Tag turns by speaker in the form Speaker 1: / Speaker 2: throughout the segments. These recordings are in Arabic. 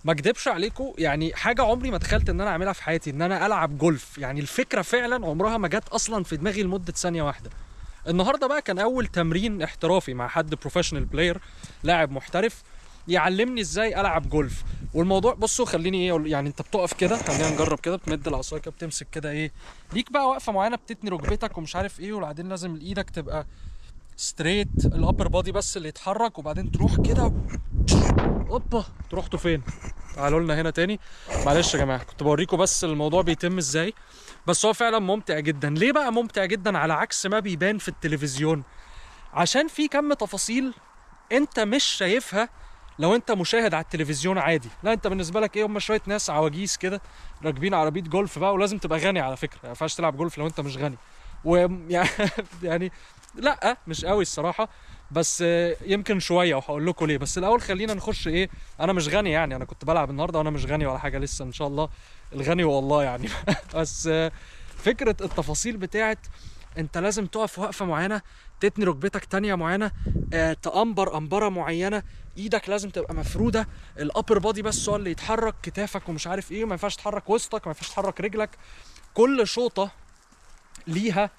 Speaker 1: ما اكدبش عليكم، يعني حاجه عمري ما تخيلت ان انا اعملها في حياتي، ان انا العب جولف. يعني الفكره فعلا عمرها ما جت اصلا في دماغي لمده ثانيه واحده. النهارده بقى كان اول تمرين احترافي مع حد بروفيشنال بلاير، لاعب محترف، يعلمني ازاي العب جولف. والموضوع بصوا خليني ايه يعني، انت بتقف كده، خلينا نجرب كده، بتمد العصايه كده، بتمسك كده ايه، ليك بقى وقفه معينه، بتتني ركبتك ومش عارف ايه، وبعدين لازم ايدك تبقى ستريت، الابر بادي بس اللي يتحرك، وبعدين تروح كده، اوبا، تروحوا فين؟ تعالوا لنا هنا تاني. معلش يا جماعه، كنت بوريكم بس الموضوع بيتم ازاي. بس هو فعلا ممتع جدا. ليه بقى ممتع جدا على عكس ما بيبان في التلفزيون؟ عشان في كم تفاصيل انت مش شايفها لو انت مشاهد على التلفزيون عادي. لا، انت بالنسبه لك ايه، هم شويه ناس عواجيز كده راكبين عربيه جولف بقى، ولازم تبقى غني على فكره، ما ينفعش تلعب جولف لو انت مش غني. ويعني يعني لا مش قوي الصراحه، بس يمكن شويه، وهقول لكم ليه. بس الاول خلينا نخش ايه. انا مش غني يعني، انا كنت بلعب النهارده وانا مش غني ولا حاجه لسه ان شاء الله. الغني والله يعني. بس فكره التفاصيل بتاعت انت لازم تقف وقفه معينه، تتني ركبتك تانية معينه، تأمبر أمبرة معينة، ايدك لازم تبقى مفروده، الابر بادي بس هو اللي يتحرك، كتافك ومش عارف ايه، ما ينفعش تحرك وسطك، ما ينفعش تحرك رجلك. كل شوطه ليها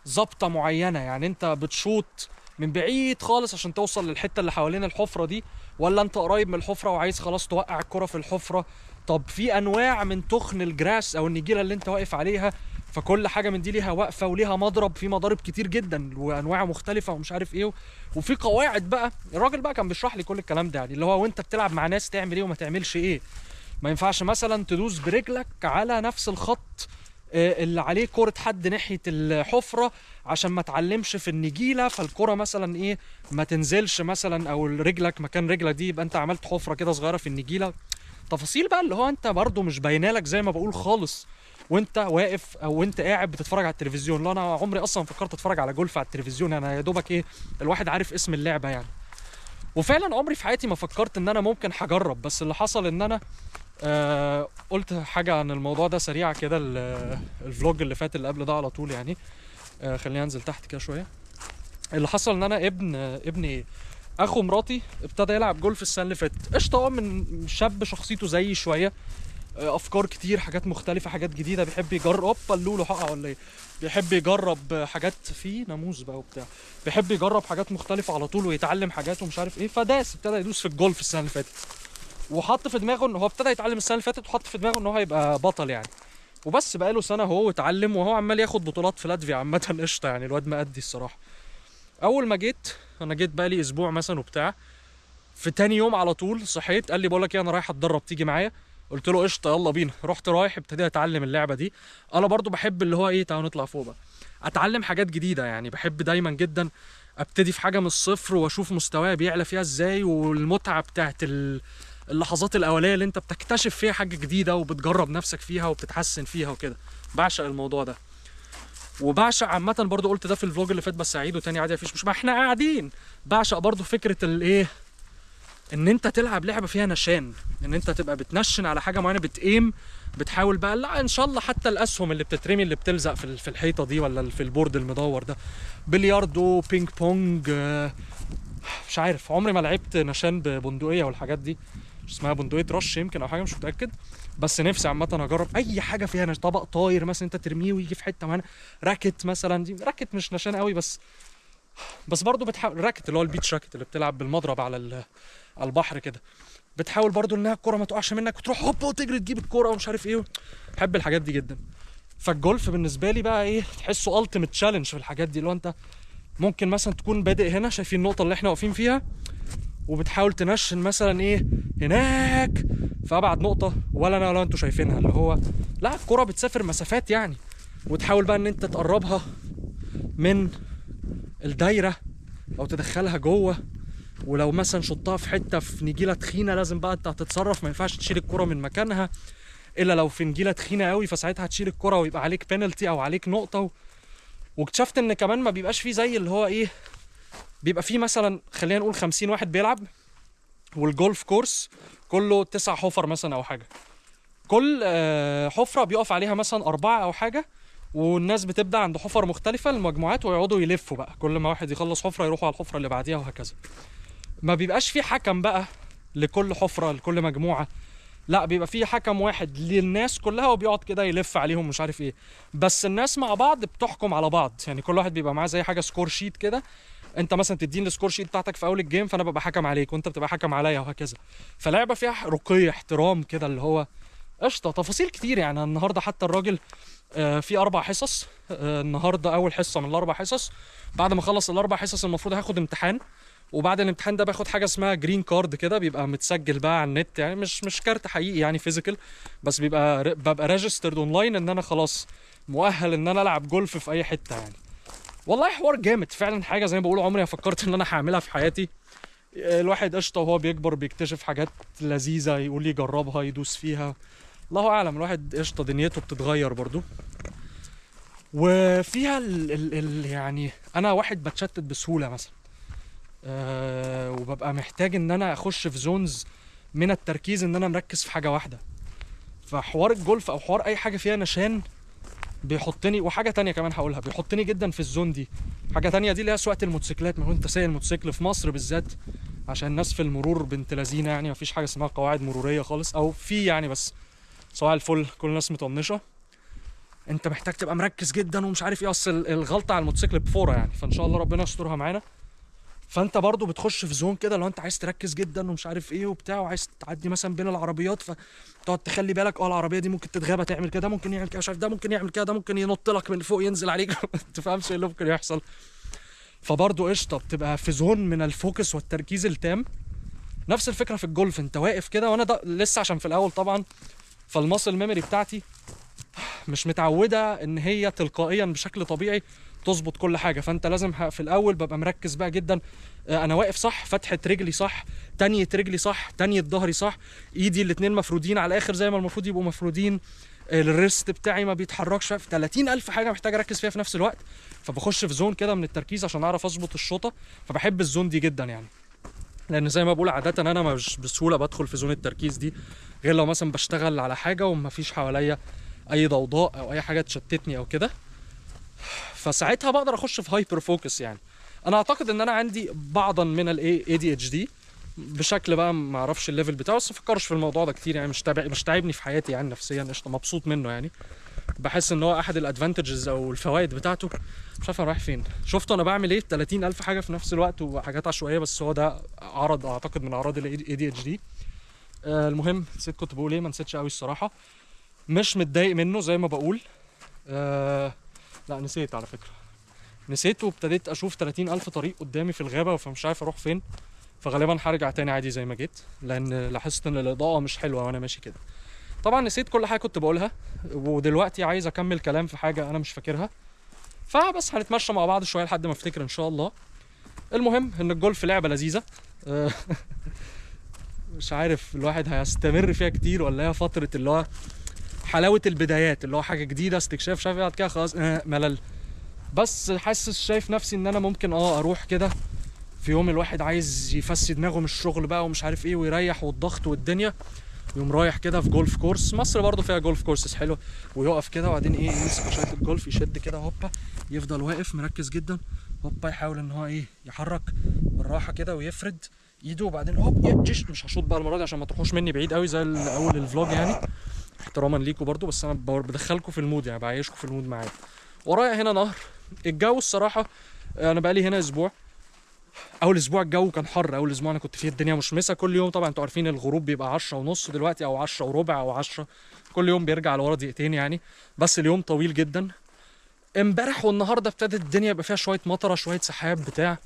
Speaker 1: ظبطه معينه. يعني انت بتشوط من بعيد خالص عشان توصل للحته اللي حوالين الحفره دي، ولا انت قريب من الحفره وعايز خلاص توقع الكره في الحفره. طب في انواع من تخن الجراس او النجيله اللي انت واقف عليها، فكل حاجه من دي ليها وقفه وليها مضرب، في مضارب كتير جدا وانواع مختلفه ومش عارف ايه. وفي قواعد بقى، الراجل بقى كان بيشرح لي كل الكلام ده، يعني اللي هو وانت بتلعب مع ناس تعمل ايه وما تعملش ايه. ما ينفعش مثلا تدوس برجلك على نفس الخط اللي عليه كرة حد ناحية الحفرة، عشان ما تعلمش في النجيلة، فالكرة مثلا ايه ما تنزلش مثلا، او رجلك مكان رجلك دي يبقى انت عملت حفرة كده صغيرة في النجيلة. تفاصيل بقى اللي هو انت برضو مش باينالك زي ما بقول خالص وانت واقف او انت قاعد بتتفرج على التلفزيون. لا، انا عمري اصلا فكرت اتفرج على جولف على التلفزيون، انا يا دوبك ايه، الواحد عارف اسم اللعبة يعني. وفعلا عمري في حياتي ما فكرت ان انا ممكن هجرب. بس اللي حصل ان انا قلت حاجة عن الموضوع ده سريعة كده، الفلوج اللي فات اللي قبل ده على طول يعني. خليني انزل تحت كده شوية. اللي حصل ان انا ابن ايه، اخو مراتي ابتدى يلعب جولف السنة اللي فاتت. قشطة، هو من شاب شخصيته زيي شوية، افكار كتير، حاجات مختلفة، حاجات جديدة، بيحب يجرب. اوبا، اللولو حقه ولا ايه؟ بيحب يجرب حاجات، فيه ناموس بقى وبتاع، بيحب يجرب حاجات مختلفة على طول ويتعلم حاجات ومش عارف ايه. فداس، ابتدى يدوس في الجولف السنة اللي فاتت، وحط في دماغه ان هو ابتدى يتعلم السنه اللي فاتت، وحط في دماغه ان هو هيبقى بطل يعني. وبس بقاله سنه هو اتعلم، وهو عمال ياخد بطولات في لاتفيا عامه. قشطه يعني، الواد مأدي الصراحه. اول ما جيت، انا جيت بقالي اسبوع مثلا وبتاع، في تاني يوم على طول صحيت قال لي بقول لك ايه، انا رايح اتدرب، تيجي معايا؟ قلت له قشطه يلا بينا. رحت رايح ابتديت اتعلم اللعبه دي. انا برضو بحب اللي هو ايه، تعالوا نطلع فوق بقى، اتعلم حاجات جديده. يعني بحب دايما جدا ابتدي في حاجه من الصفر واشوف مستواي بيعلى فيها ازاي، والمتعه بتاعت اللحظات الاوليه اللي انت بتكتشف فيها حاجه جديده وبتجرب نفسك فيها وبتتحسن فيها وكده. بعشق الموضوع ده. وبعشق عامه برضو، قلت ده في الفلوج اللي فات بس اعيده تاني عادي، مفيش مش، ما احنا قاعدين. بعشق برضو فكره الايه، ان انت تلعب لعبه فيها نشان، ان انت تبقى بتنشن على حاجه معينه، بتقيم، بتحاول بقى، لا ان شاء الله حتى الاسهم اللي بتترمي اللي بتلزق في الحيطه دي، ولا في البورد المدور ده، بلياردو، بينج بونج، مش عارف، عمري ما لعبت نشان ببندقيه والحاجات دي، مش اسمها بندقيه رش يمكن او حاجه، مش متاكد. بس نفسي عامه اجرب اي حاجه فيها طبق طاير مثلا انت ترميه ويجي في حته معينه، راكت مثلا، دي راكت مش نشان قوي، بس برضه بتحاول، راكت اللي هو البيتش راكت اللي بتلعب بالمضرب على البحر كده، بتحاول برضو انها الكوره ما تقعش منك وتروح هوب وتجري تجيب الكوره ومش عارف ايه. بحب الحاجات دي جدا. فالجولف بالنسبه لي بقى ايه، تحسه التيمت تشالنج في الحاجات دي، اللي هو انت ممكن مثلا تكون بادئ هنا، شايفين النقطه اللي احنا واقفين فيها، وبتحاول تنشن مثلا ايه هناك في ابعد نقطه، ولا انا ولا انتوا شايفينها، اللي هو لا، الكوره بتسافر مسافات يعني، وتحاول بقى ان انت تقربها من الدايره او تدخلها جوه. ولو مثلا شطها في حته في نجيله تخينه، لازم بقى انت هتتصرف، ما ينفعش تشيل الكره من مكانها الا لو في نجيله تخينه قوي، فساعتها هتشيل الكره ويبقى عليك بينالتي او عليك نقطه. واكتشفت ان كمان ما بيبقاش فيه زي اللي هو ايه، بيبقى فيه مثلا خلينا نقول 50 واحد بيلعب، والجولف كورس كله 9 حفر مثلا او حاجه، كل حفره بيقف عليها مثلا 4 او حاجه، والناس بتبدا عند حفر مختلفه المجموعات، ويقعدوا يلفوا بقى، كل ما واحد يخلص حفره يروحوا على الحفره اللي بعديها وهكذا. ما بيبقاش في حكم بقى لكل حفرة لكل مجموعة، لا بيبقى في حكم واحد للناس كلها وبيقعد كده يلف عليهم مش عارف ايه، بس الناس مع بعض بتحكم على بعض، يعني كل واحد بيبقى معاه زي حاجه سكور شيت كده، انت مثلا تديني السكور شيت بتاعتك في اول الجيم فانا ببقى حكم عليك وانت بتبقى حكم عليا وهكذا. فلعبه فيها رقي احترام كده اللي هو قشطه، تفاصيل كتير يعني. النهارده حتى الراجل في 4 حصص، النهارده اول حصه من ال4 حصص، بعد ما اخلص ال4 حصص المفروض هاخد امتحان، وبعد الامتحان ده باخد حاجه اسمها جرين كارد كده، بيبقى متسجل بقى على النت، يعني مش كارت حقيقي يعني فيزيكال، بس ببقى ريجسترد اونلاين ان انا خلاص مؤهل ان انا العب جولف في اي حته يعني. والله حوار جامد فعلا، حاجه زي ما بقول عمري ما فكرت ان انا هعملها في حياتي. الواحد قشطه وهو بيكبر بيكتشف حاجات لذيذه، يقول يجربها يدوس فيها، الله اعلم. الواحد قشطه دنيته بتتغير برضو، وفيها يعني انا واحد بتشتت بسهوله مثلا، وببقى محتاج ان انا اخش في زونز من التركيز ان انا مركز في حاجه واحده. فحوار الجولف او حوار اي حاجه فيها نشان بيحطني، وحاجه تانية كمان هقولها بيحطني جدا في الزون دي. حاجه تانية دي اللي هي سواقه الموتوسيكلات. ما هو انت سايق الموتوسيكل في مصر بالذات عشان الناس في المرور بنت لذينه، يعني مفيش حاجه اسمها قواعد مروريه خالص، او في يعني بس صباح الفل كل الناس مطنشه. انت محتاج تبقى مركز جدا ومش عارف ايه، اصل الغلطه على الموتوسيكل بفوره يعني، فان شاء الله ربنا يسترها معانا. فانت برضو بتخش في زون كده لو انت عايز تركز جدا ومش عارف ايه وبتاع، وعايز تعدي مثلا بين العربيات، فتقعد تخلي بالك العربيه دي ممكن تتغابى تعمل كده، ممكن يعمل كده، مش عارف ده ممكن يعمل كده، ده ممكن ينط لك من فوق ينزل عليك ما تفهمش ايه اللي ممكن يحصل. فبرضو قشطه بتبقى في زون من الفوكس والتركيز التام. نفس الفكره في الجولف، انت واقف كده، وانا ده لسه عشان في الاول طبعا، فالماسل ميموري بتاعتي مش متعوده ان هي تلقائيا بشكل طبيعي تظبط كل حاجه، فانت لازم في الاول ببقى مركز بقى جدا، انا واقف صح، فتحه رجلي صح، تانية رجلي صح، تانية ظهري صح، ايدي الاتنين مفرودين على الاخر زي ما المفروض يبقوا مفرودين، الريست بتاعي ما بيتحركش، في 30,000 حاجه محتاج اركز فيها في نفس الوقت. فبخش في زون كده من التركيز عشان اعرف اظبط الشوطه. فبحب الزون دي جدا يعني، لان زي ما بقول عاده انا مش بسهوله بدخل في زون التركيز دي غير لو مثلا بشتغل على حاجه ومفيش حواليا اي ضوضاء او اي حاجه تشتتني او كده، فساعتها بقدر اخش في هايبر فوكس يعني. انا اعتقد ان انا عندي بعضا من الاي دي اتش دي بشكل بقى ما اعرفش الليفل بتاعه، بس ما فكرش في الموضوع ده كتير يعني، مش تعبني في حياتي يعني نفسيا، قشطه مبسوط منه يعني. بحس ان هو احد الادفانتجز او الفوائد بتاعته. مش عارف انا رايح فين، شفته انا بعمل ايه 30,000 حاجه في نفس الوقت وحاجات عشوائيه، بس هو ده عرض اعتقد من اعراض الاي دي اتش دي. المهم نسيت كنت بقول ايه، ما نسيتش قوي الصراحه، مش متضايق منه زي ما بقول. لا نسيت على فكره، نسيت، وابتديت اشوف 30,000 طريق قدامي في الغابه فمش عارف اروح فين، فغالبا هرجع تاني عادي زي ما جيت، لان لاحظت ان الاضاءه مش حلوه وانا ماشي كده. طبعا نسيت كل حاجه كنت بقولها، ودلوقتي عايز اكمل كلام في حاجه انا مش فاكرها، فبس هنتمشى مع بعض شويه لحد ما افتكر ان شاء الله. المهم ان الجولف لعبه لذيذه مش عارف الواحد هيستمر فيها كتير ولا هي فتره اللي هو حلاوه البدايات، اللي هو حاجه جديده استكشاف شايف بعد كده خلاص ملل. بس حاسس شايف نفسي ان انا ممكن اروح كده في يوم الواحد عايز يفسي دماغه من الشغل بقى ومش عارف ايه ويريح والضغط والدنيا، يقوم رايح كده في جولف كورس. مصر برضو فيها جولف كورسز حلوه، ويقف كده وبعدين ايه يمسك شويه الجولف يشد كده هوبا، يفضل واقف مركز جدا، هوبا يحاول ان هو ايه يحرك بالراحه كده ويفرد ايده، وبعدين هوب يجش. مش هشوط بقى المره دي عشان ما تروحوش مني بعيد قوي زي اول الفلوج يعني، احتراما ليكم برضو، بس انا بدخلكم في المود يعني، بعيشكم في المود معايا. ورايا هنا نهر. الجو الصراحه انا بقى لي هنا اسبوع، اول اسبوع الجو كان حر، اول اسبوع انا كنت فيه الدنيا مشمسه كل يوم، طبعا انتوا عارفين الغروب بيبقى 10:30 دلوقتي او 10:15 او 10، كل يوم بيرجع لورا دقيقتين يعني، بس اليوم طويل جدا. امبارح والنهارده ابتدت الدنيا يبقى فيها شويه مطره شويه سحاب بتاع،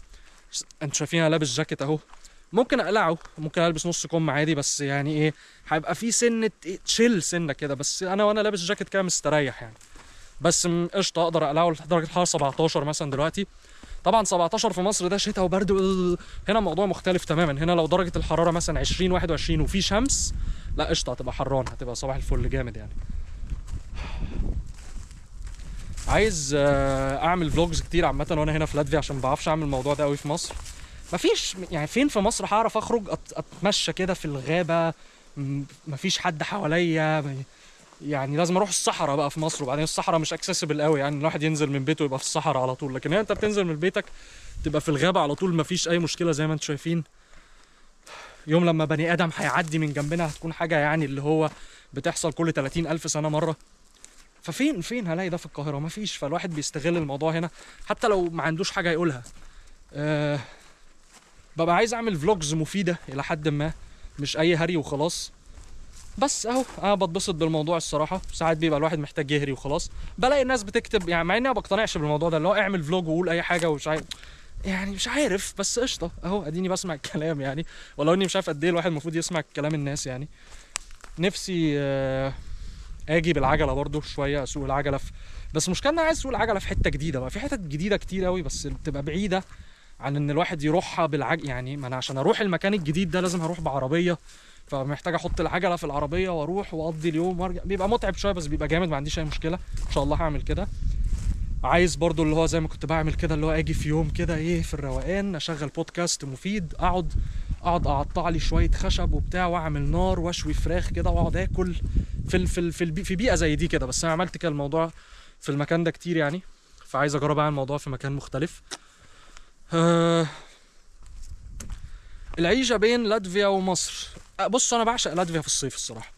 Speaker 1: انتوا شايفين انا لابس جاكيت اهو، ممكن اقلعه، ممكن البس نص كم عادي، بس يعني ايه هيبقى في سنه تشيل سنه كده، بس وانا لابس جاكيت كده مستريح يعني، بس قشطه اقدر اقلعه. درجه الحراره 17 مثلا دلوقتي، طبعا 17 في مصر ده شتاء وبرد، هنا الموضوع مختلف تماما. هنا لو درجه الحراره مثلا 20 21 وفي شمس، لا قشطه هتبقى حران، هتبقى صباح الفل جامد يعني. عايز اعمل فلوجز كتير عامه وانا هنا في لاتفيا، عشان ما بعرفش اعمل الموضوع ده قوي في مصر. مفيش يعني فين في مصر هعرف اخرج اتمشى كده في الغابه، مفيش حد حواليا يعني، لازم اروح الصحراء بقى في مصر، وبعدين الصحراء مش اكسسبل قوي يعني، الواحد ينزل من بيته يبقى في الصحراء على طول، لكن هنا انت بتنزل من بيتك تبقى في الغابه على طول، مفيش اي مشكله زي ما انتم شايفين. يوم لما بني ادم هيعدي من جنبنا هتكون حاجه يعني اللي هو بتحصل كل 30,000 سنه مره. فين هلاقي ده في القاهره؟ مفيش. فالواحد بيستغل الموضوع هنا حتى لو ما عندوش حاجه يقولها. ببقى عايز اعمل فلوجز مفيده الى حد ما، مش اي هري وخلاص. بس اهو انا بتبسط بالموضوع الصراحه. ساعات بيبقى الواحد محتاج يهري وخلاص، بلاقي الناس بتكتب يعني، مع اني ما بقتنعش بالموضوع ده اللي هو اعمل فلوج وقول اي حاجه ومش عارف يعني، مش عارف، بس قشطه اهو اديني بسمع الكلام يعني. ولو اني مش عارف قد ايه الواحد المفروض يسمع كلام الناس يعني. نفسي اجي بالعجله برضو شويه، اسوق العجله بس المشكله انا عايز اسوق العجله في حته جديده بقى. في حتت جديده كتير قوي بس بتبقى بعيده عن ان الواحد يروحها يعني ما انا عشان اروح المكان الجديد ده لازم هروح بعربيه، فمحتاج احط العجله في العربيه واروح واقضي اليوم وارجع. بيبقى متعب شويه بس بيبقى جامد، ما عنديش اي مشكله. ان شاء الله هعمل كده. عايز برضو اللي هو زي ما كنت بعمل كده، اللي هو اجي في يوم كده ايه في الروقان، اشغل بودكاست مفيد، اقعد اقطع لي شويه خشب وبتاع، واعمل نار واشوي فراخ كده، واقعد اكل في بيئه زي دي كده. بس انا عملت كده الموضوع في المكان ده كتير يعني، فعايز اجرب اعمل الموضوع في مكان مختلف. العيشه بين لاتفيا ومصر. بص انا بعشق لاتفيا في الصيف الصراحه.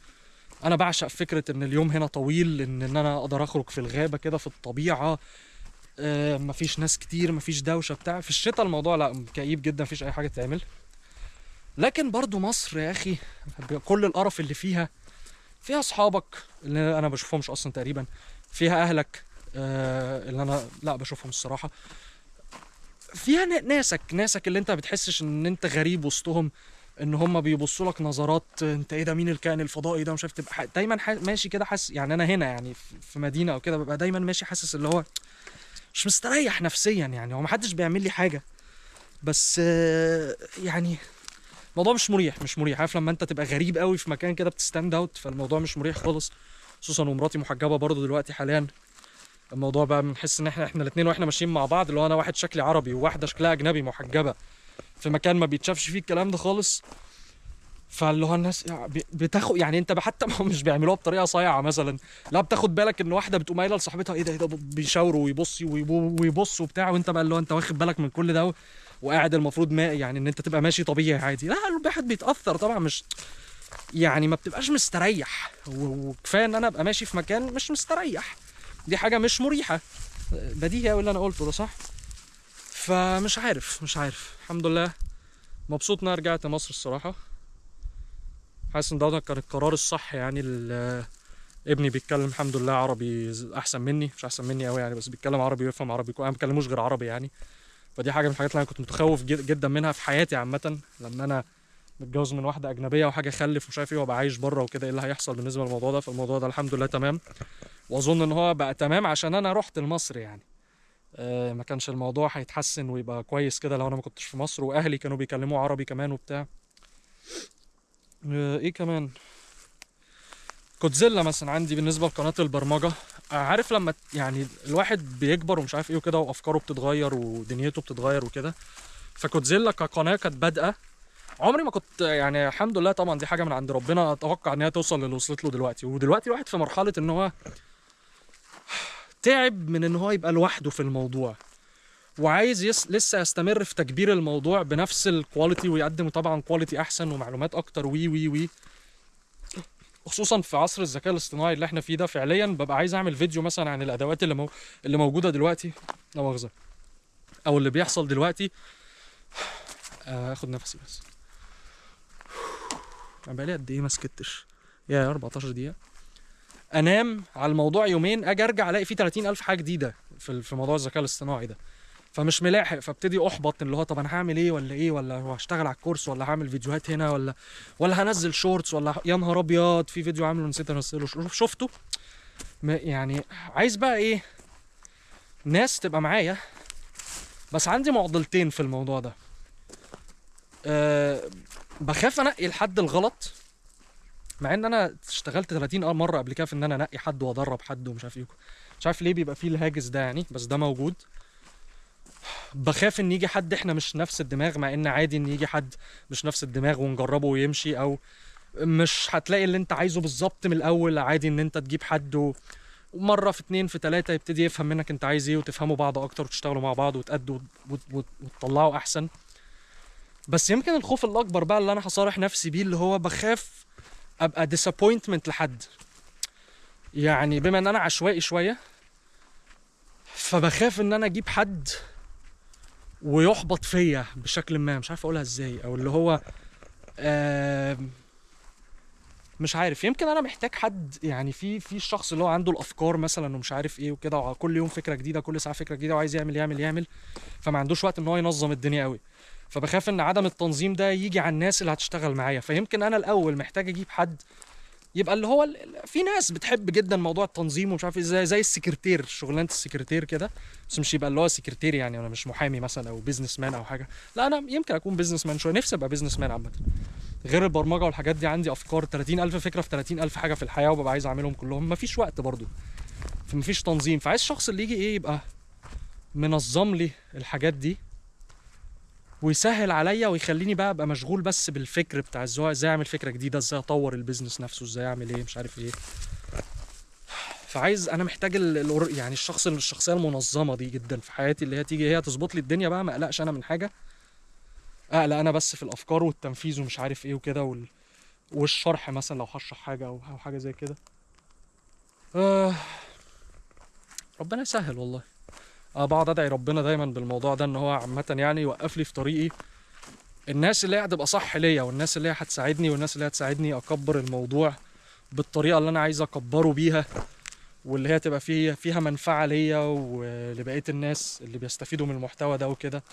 Speaker 1: انا بعشق فكره ان اليوم هنا طويل، ان انا اقدر اخرج في الغابه كده في الطبيعه. مفيش ناس كتير، مفيش دوشه بتاع. في الشتاء الموضوع لا كئيب جدا، مفيش اي حاجه تعمل. لكن برضو مصر يا اخي كل القرف اللي فيها اصحابك اللي انا بشوفهمش اصلا تقريبا، فيها اهلك اللي انا لا بشوفهم الصراحه، فيها ناسك اللي انت بتحسش ان انت غريب وسطهم، ان هم بيبصوا لك نظرات انت ايه ده، مين الكائن الفضائي ده، مش عارف. تبقى دايما ماشي كده حاسس يعني. انا هنا يعني في مدينه او كده ببقى دايما ماشي حاسس اللي هو مش مستريح نفسيا يعني. هو محدش بيعمل لي حاجه بس يعني الموضوع مش مريح. عارف لما انت تبقى غريب قوي في مكان كده بتستاند اوت، فالموضوع مش مريح خالص. خصوصا ومراتي محجبه برضو دلوقتي حاليا، الموضوع بقى بنحس ان احنا الاثنين واحنا ماشيين مع بعض، اللي هو انا واحد شكلي عربي وواحده شكلها اجنبي محجبه في مكان ما بيتشافش فيه الكلام ده خالص. فاللي هو الناس بتاخد يعني، انت حتى مش بيعملوها بطريقه صايعه مثلا، لا بتاخد بالك ان واحده بتقوم قايله لصاحبتها ايه ده بيشاوروا ويبصوا وبتاع، وانت بقى اللي هو انت واخد بالك من كل ده وقاعد المفروض ما يعني ان انت تبقى ماشي طبيعي عادي. لا الواحد بيتاثر طبعا، مش يعني ما بتبقاش مستريح. وكفايه ان انا ابقى ماشي في مكان مش مستريح، دي حاجه مش مريحه. بديهي قوي اللي انا قلته ده، صح؟ فمش عارف الحمد لله مبسوط ان انا رجعت مصر الصراحه. حاسس ان ده كان القرار الصح يعني. ابني بيتكلم الحمد لله عربي احسن مني، مش احسن مني قوي يعني، بس بيتكلم عربي ويفهم عربي. انا ما بكلموش غير عربي يعني. فدي حاجه من الحاجات اللي انا كنت متخوف جدا منها في حياتي عامه، لما انا متجوز من واحده اجنبيه وحاجه اخلف ومش عارف ايه وابقى عايش بره وكده، ايه اللي هيحصل بالنسبه للموضوع ده. فالموضوع ده الحمد لله تمام، واظن ان هو بقى تمام عشان انا رحت لمصر يعني. ما كانش الموضوع هيتحسن ويبقى كويس كده لو انا ما كنتش في مصر واهلي كانوا بيكلموا عربي كمان وبتاع. ايه كمان، كودزيلا مثلا عندي بالنسبه لقناه البرمجه. عارف لما يعني الواحد بيكبر ومش عارف ايه وكده، وافكاره بتتغير ودنيته بتتغير وكده. فكودزيلا كقناه كانت بادئه، عمري ما كنت يعني، الحمد لله طبعا دي حاجه من عند ربنا، اتوقع ان هي توصل للي وصلت له دلوقتي. ودلوقتي الواحد في مرحله ان هو تعب من ان هو يبقى لوحده في الموضوع، وعايز لسه يستمر في تكبير الموضوع بنفس الكواليتي، ويقدم طبعا كواليتي احسن ومعلومات اكتر وي خصوصا في عصر الذكاء الاصطناعي اللي احنا فيه ده. فعليا ببقى عايز اعمل فيديو مثلا عن الادوات اللي موجوده دلوقتي، لا مؤاخذه، او اللي بيحصل دلوقتي. اخد نفسي بس. انا بقالي قد ايه ما سكتش؟ يا 14 دقيقه. انام على الموضوع يومين، اجي ارجع الاقي فيه 30,000 حاجه جديده في موضوع الذكاء الاصطناعي ده، فمش ملاحق. فابتدي احبط اللي هو طب انا هعمل ايه ولا هشتغل على الكورس، ولا هعمل فيديوهات هنا، ولا هنزل شورتس، ولا يا نهار ابيض في فيديو عامله نسيت انزله شفته. يعني عايز بقى ايه، ناس تبقى معايا. بس عندي معضلتين في الموضوع ده. بخاف انقي الحد الغلط، مع ان انا اشتغلت 30 مره قبل كده في ان انا انقي حد وادرب حد ومش عارف ايه. مش عارف ليه بيبقى فيه الهاجس ده يعني، بس ده موجود. بخاف ان يجي حد احنا مش نفس الدماغ، مع ان عادي ان يجي حد مش نفس الدماغ ونجربه ويمشي، او مش هتلاقي اللي انت عايزه بالظبط من الاول. عادي ان انت تجيب حد ومره في 2 في 3 يبتدي يفهم منك انت عايز ايه، وتفهموا بعض اكتر وتشتغلوا مع بعض وتأدوا وتطلعوا احسن. بس يمكن الخوف الاكبر بقى اللي انا هصارح نفسي بيه، اللي هو بخاف ابقى disappointment لحد. يعني بما ان انا عشوائي شويه، فبخاف ان انا اجيب حد ويحبط فيا بشكل ما، مش عارف اقولها ازاي، او اللي هو مش عارف. يمكن انا محتاج حد يعني في الشخص اللي هو عنده الافكار مثلا ومش عارف ايه وكده، وكل يوم فكره جديده، كل ساعه فكره جديده، وعايز يعمل، فما عندوش وقت ان هو ينظم الدنيا قوي. فبخاف ان عدم التنظيم ده يجي على الناس اللي هتشتغل معايا. فيمكن انا الاول محتاج اجيب حد يبقى اللي هو في ناس بتحب جدا موضوع التنظيم ومش عارف ايه، زي السكرتير، شغلانه السكرتير كده. بس مش يبقى اللي هو سكرتير، يعني انا مش محامي مثلا او بيزنس مان او حاجه، لا انا يمكن اكون بيزنس مان شويه، نفسي ابقى بيزنس مان عامه. غير البرمجه والحاجات دي عندي افكار 30,000 فكره في 30,000 حاجه في الحياه، وببقى عايز اعملهم كلهم، مفيش وقت برضو، فمفيش تنظيم. فعايز شخص اللي يجي ايه، يبقى منظم لي الحاجات دي ويسهل عليا ويخليني بقى ابقى مشغول بس بالفكر بتاع ازاي اعمل فكره جديده، ازاي اطور البيزنس نفسه، ازاي اعمل ايه مش عارف ايه. فعايز، انا محتاج يعني الشخصيه المنظمه دي جدا في حياتي، اللي هي تيجي هي تظبط لي الدنيا بقى، ما اقلقش انا من حاجه، اقلق انا بس في الافكار والتنفيذ ومش عارف ايه وكده والشرح مثلا لو هشرح حاجه او حاجه زي كده. آه ربنا يسهل والله. بقعد ادعي ربنا دايما بالموضوع ده، ان هو عامه يعني يوقف لي في طريقي الناس اللي هي هتبقى صح ليا، والناس اللي هي هتساعدني، والناس اللي هي هتساعدني اكبر الموضوع بالطريقه اللي انا عايز اكبره بيها، واللي هي تبقى فيها منفعه ليا ولبقيه الناس اللي بيستفيدوا من المحتوى ده وكده.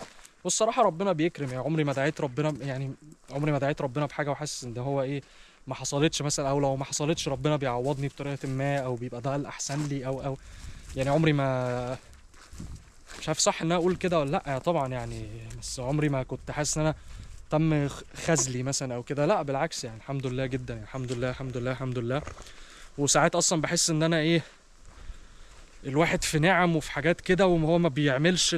Speaker 1: والصراحه ربنا بيكرم، يعني عمري ما دعيت ربنا، يعني عمري ما دعيت ربنا بحاجه وحاسس ان هو ايه ما حصلتش مثلا، او لو ما حصلتش ربنا بيعوضني بطريقه ما، او بيبقى ده الاحسن لي، او يعني عمري ما، مش عارف صح ان انا اقول كده ولا لا طبعا يعني، بس عمري ما كنت حاسس ان انا تم خذلي مثلا او كده، لا بالعكس يعني الحمد لله جدا، يعني الحمد لله الحمد لله الحمد لله. وساعات اصلا بحس ان انا ايه، الواحد في نعم وفي حاجات كده وهو ما بيعملش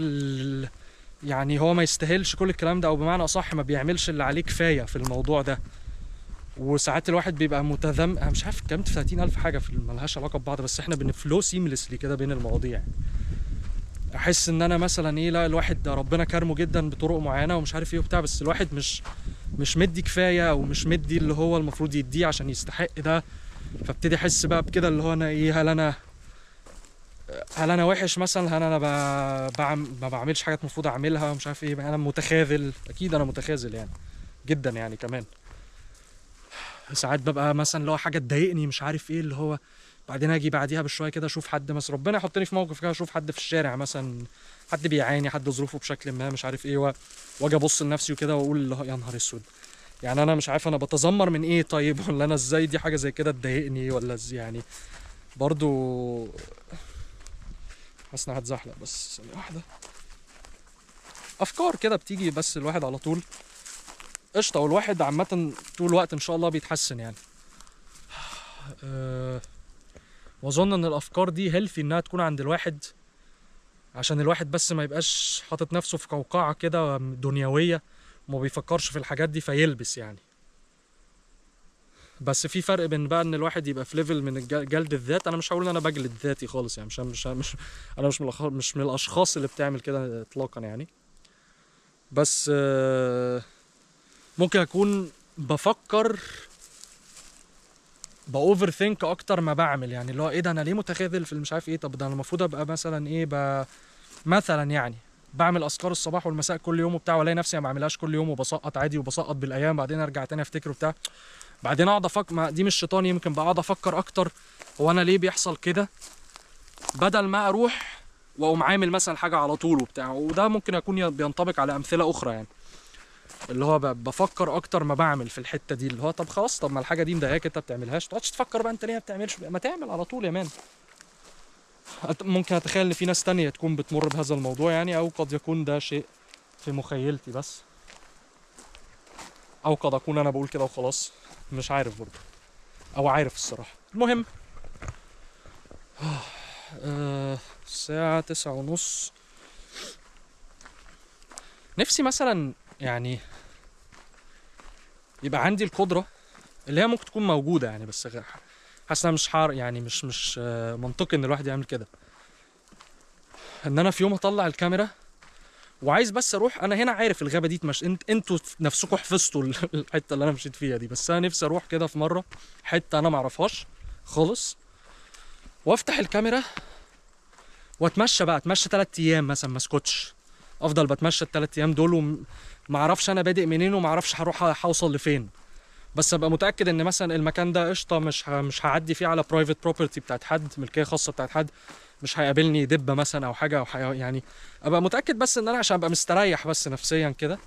Speaker 1: يعني هو ما يستاهلش كل الكلام ده، او بمعنى اصح ما بيعملش اللي عليه كفايه في الموضوع ده. وساعات الواحد بيبقى متذم، انا مش عارف اتكلمت في 30,000 حاجه في ملهاش علاقه ببعض، بس احنا بنفلو سيمليسلي كده بين المواضيع يعني. احس ان انا مثلا ايه، لا الواحد ده ربنا كرمه جدا بطرق معينه ومش عارف ايه وبتاع، بس الواحد مش مدي كفايه، او مش مدي اللي هو المفروض يديه عشان يستحق ده. فابتدي احس بقى بكده، اللي هو انا ايه، هل انا وحش مثلا، هل انا ما بعملش حاجات المفروض اعملها مش عارف ايه، انا متخاذل، اكيد انا متخاذل يعني جدا يعني كمان. ساعات ببقى مثلا اللي هو حاجه تضايقني مش عارف ايه، اللي هو بعدين اجي بعديها بشويه كده اشوف حد مثلا، ربنا يحطني في موقف كده اشوف حد في الشارع مثلا، حد بيعاني، حد ظروفه بشكل ما مش عارف ايه، واجي ابص لنفسي وكده واقول اللي هو يا نهار اسود، يعني انا مش عارف انا بتذمر من ايه طيب، ولا انا ازاي دي حاجه زي كده تضايقني، ولا ازاي يعني. برضو حاسس انها هتزحلق، بس ثانيه واحده. افكار كده بتيجي بس الواحد على طول قشطه، والواحد عامه طول الوقت ان شاء الله بيتحسن يعني. واظن ان الافكار دي هيلثي انها تكون عند الواحد، عشان الواحد بس ما يبقاش حاطط نفسه في قوقعه كده دنيويه وما بيفكرش في الحاجات دي فيلبس يعني. بس في فرق بين بقى ان الواحد يبقى في ليفل من جلد الذات. انا مش هقول ان انا بجلد ذاتي خالص يعني، انا مش من الاشخاص اللي بتعمل كده اطلاقا يعني. بس ممكن اكون بفكر باوفر ثينك اكتر ما بعمل، يعني اللي هو ايه ده، انا ليه متخاذل في مش عارف ايه، طب ده انا المفروض ابقى مثلا ايه مثلا يعني بعمل اذكار الصباح والمساء كل يوم وبتاع، والاقي نفسي ما بعملهاش كل يوم وبسقط عادي، وبسقط بالايام، بعدين ارجع تاني افتكر وبتاع، بعدين اقعد افكر، دي مش شيطان، يمكن بقعد افكر اكتر هو انا ليه بيحصل كده، بدل ما اروح واقوم عامل مثلا حاجه على طول وبتاع. وده ممكن يكون بينطبق على امثله اخرى يعني، اللي هو بفكر اكتر ما بعمل في الحته دي، اللي هو طب خلاص، طب ما الحاجه دي مضايقاك انت بتعملهاش، تقعدش تفكر بقى انت ليه ما بتعملش، ما تعمل على طول يا مان. ممكن اتخيل ان في ناس تانية تكون بتمر بهذا الموضوع يعني، او قد يكون ده شيء في مخيلتي بس، او قد اكون انا بقول كده وخلاص، مش عارف برضه، او عارف الصراحه. المهم الساعه 9:30. نفسي مثلا يعني يبقى عندي القدره اللي هي ممكن تكون موجوده يعني، بس حاسس انها مش يعني مش منطقي ان الواحد يعمل كده، ان انا في يوم اطلع الكاميرا وعايز بس اروح. انا هنا عارف الغابه دي انتوا نفسكم حفظتوا الحته اللي انا مشيت فيها دي، بس انا نفسي اروح كده في مره حته انا ما اعرفهاش خالص، وافتح الكاميرا واتمشى بقى، اتمشى 3 ايام مثلا ما اسكتش، افضل بتمشى ال3 ايام دول وما اعرفش انا بادئ منين وما اعرفش هوصل لفين، بس ابقى متاكد ان مثلا المكان ده قشطه، مش هعدي فيه على برايفت بروبرتي بتاعت حد، ملكيه خاصه بتاعت حد، مش هيقابلني دبه مثلا او حاجه يعني ابقى متاكد بس ان انا عشان ابقى مستريح بس نفسيا كده.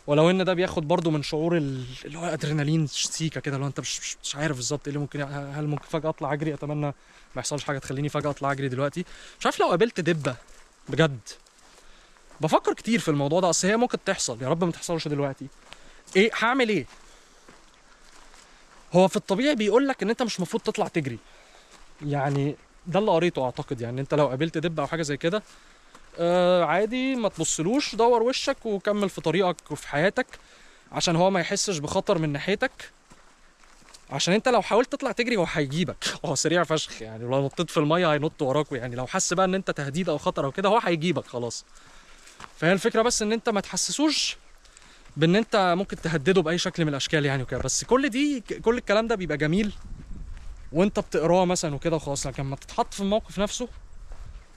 Speaker 1: ولو ان ده بياخد برضو من شعور اللي هو ادرينالين سيكا كده، لو انت مش عارف بالظبط ايه اللي ممكن، هل ممكن فجاه اطلع اجري؟ اتمنى ما يحصلش حاجه تخليني فجاه اطلع اجري دلوقتي. مش عارف لو قابلت دبه بجد، بفكر كتير في الموضوع ده، اصل هي ممكن تحصل، يا رب ما تحصلش دلوقتي. ايه هعمل ايه؟ هو في الطبيعي بيقول لك ان انت مش المفروض تطلع تجري، يعني ده اللي قريته اعتقد، يعني انت لو قابلت دب او حاجه زي كده عادي ما تبصلوش، دور وشك وكمل في طريقك وفي حياتك، عشان هو ما يحسش بخطر من ناحيتك، عشان انت لو حاولت تطلع تجري هو هيجيبك هو سريع فشخ يعني، ولو نطيت في الميه هينط وراك، يعني لو حس بقى ان انت تهديد او خطر او كده هو هيجيبك خلاص. فهي الفكره بس ان انت ما تحسسوش بان انت ممكن تهدده باي شكل من الاشكال يعني وكده. بس كل الكلام ده بيبقى جميل وانت بتقراه مثلا وكده وخلاص، لكن لما تتحط في الموقف نفسه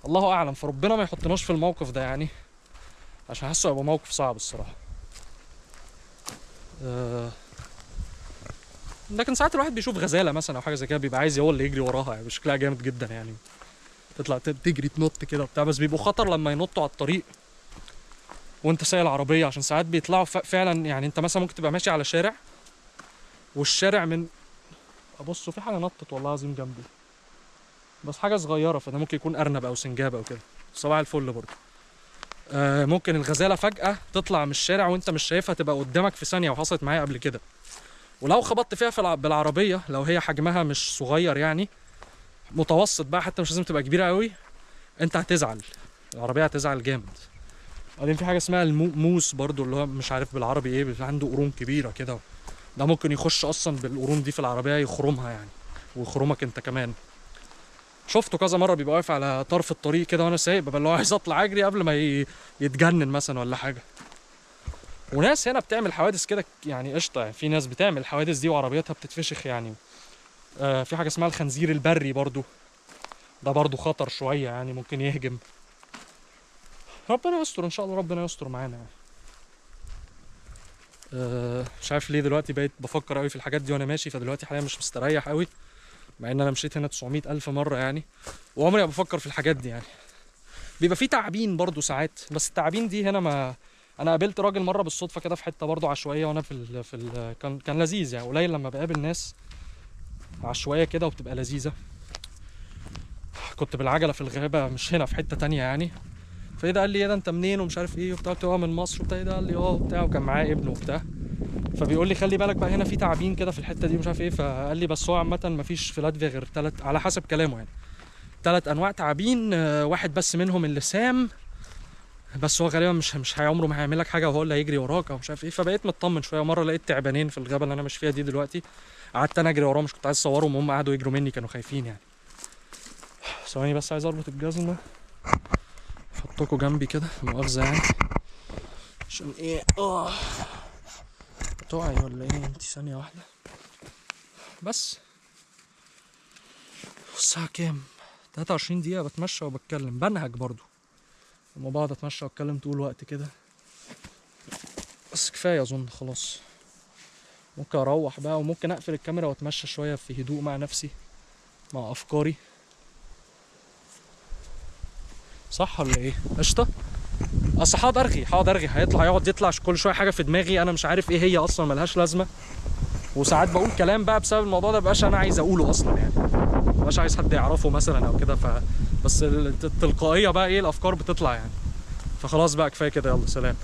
Speaker 1: الله اعلم، فربنا ما يحطناش في الموقف ده يعني، عشان حاسه هيبقى موقف صعب الصراحه. لكن ساعات الواحد بيشوف غزاله مثلا او حاجه زي كده بيبقى عايز هو اللي يجري وراها، يعني شكلها جامد جدا يعني، تطلع تجري تنط كده وبتاع، بس بيبقوا خطر لما ينطوا على الطريق وانت سايق العربيه، عشان ساعات بيطلعوا فعلا يعني. انت مثلا ممكن تبقى ماشي على شارع والشارع من ابصوا في حاجه نطت والله العظيم جنبي، بس حاجه صغيره، فده ممكن يكون ارنب او سنجاب او كده، صباح الفل برضه. ممكن الغزاله فجاه تطلع من الشارع وانت مش شايفها تبقى قدامك في ثانيه، وحصلت معايا قبل كده، ولو خبطت فيها بالعربيه لو هي حجمها مش صغير يعني متوسط بقى، حتى مش لازم تبقى كبيره قوي، انت هتزعل، العربيه هتزعل جامد. بعدين في حاجه اسمها الموس برضو، اللي هو مش عارف بالعربي ايه، عنده قرون كبيره كده، ده ممكن يخش اصلا بالقرون دي في العربيه يخرمها يعني، ويخرمك انت كمان. شفته كذا مره بيبقى واقف على طرف الطريق كده وانا سايق، ببقى اللي هو عايز اطلع اجري قبل ما يتجنن مثلا ولا حاجه. وناس هنا بتعمل حوادث كده يعني قشطه، يعني في ناس بتعمل الحوادث دي وعربيتها بتتفشخ يعني. في حاجه اسمها الخنزير البري برضو، ده برضو خطر شويه يعني، ممكن يهجم. ربنا يستر ان شاء الله، ربنا يستر معانا يعني. مش عارف ليه دلوقتي بقيت بفكر قوي في الحاجات دي وانا ماشي، فدلوقتي حاليا مش مستريح قوي، مع ان انا مشيت هنا 900 الف مره يعني، وعمري ما بفكر في الحاجات دي يعني. بيبقى في تعابين برضو ساعات، بس التعابين دي هنا ما، انا قابلت راجل مره بالصدفه كده في حته برضو عشوائيه، وانا كان لذيذ يعني، قليل لما بقابل ناس عشوائيه كده وبتبقى لذيذه. كنت بالعجله في الغابه مش هنا، في حته تانية يعني، فايه ده قال لي ايه ده انت منين ومش عارف ايه وبتاع، قلت له من مصر وبتاع، ايه ده قال لي وبتاع، وكان معاه ابنه وبتاع، فبيقول لي خلي بالك بقى هنا في تعابين كده في الحته دي ومش عارف ايه، فقال لي بس هو عامه مفيش في لاتفيا غير 3 على حسب كلامه يعني، 3 انواع تعابين، واحد بس منهم اللسام، بس هو غالبا مش عمره ما هيعمل لك حاجه وهو اللي هيجري وراك او مش عارف ايه. فبقيت مطمن شويه. مره لقيت تعبانين في الغابه اللي انا ماشي فيها دي دلوقتي، قعدت انا اجري وراهم، مش كنت عايز اصورهم وهم قعدوا يجروا مني، كانوا خايفين يعني. ثواني بس عايز اربط الجزمه، احطكوا جنبي كده مؤاخذه يعني، عشان ايه تقعي ولا ايه انت؟ ثانيه واحده بس. الساعه كام؟ 23 دقيقه بتمشى وبتكلم، بنهج برضو لما بقعد اتمشى واتكلم طول الوقت كده، بس كفايه اظن خلاص. ممكن اروح بقى، وممكن اقفل الكاميرا واتمشى شويه في هدوء مع نفسي مع افكاري، صح ولا ايه؟ قشطه. اصل هقعد ارغي يقعد يطلع كل شويه حاجه في دماغي انا مش عارف ايه هي اصلا، ملهاش لازمه، وساعات بقول كلام بقى بسبب الموضوع ده مبقاش انا عايز اقوله اصلا يعني، مبقاش عايز حد يعرفه مثلا او كده، بس التلقائيه بقى ايه الافكار بتطلع يعني، فخلاص بقى كفايه كده، يلا سلام.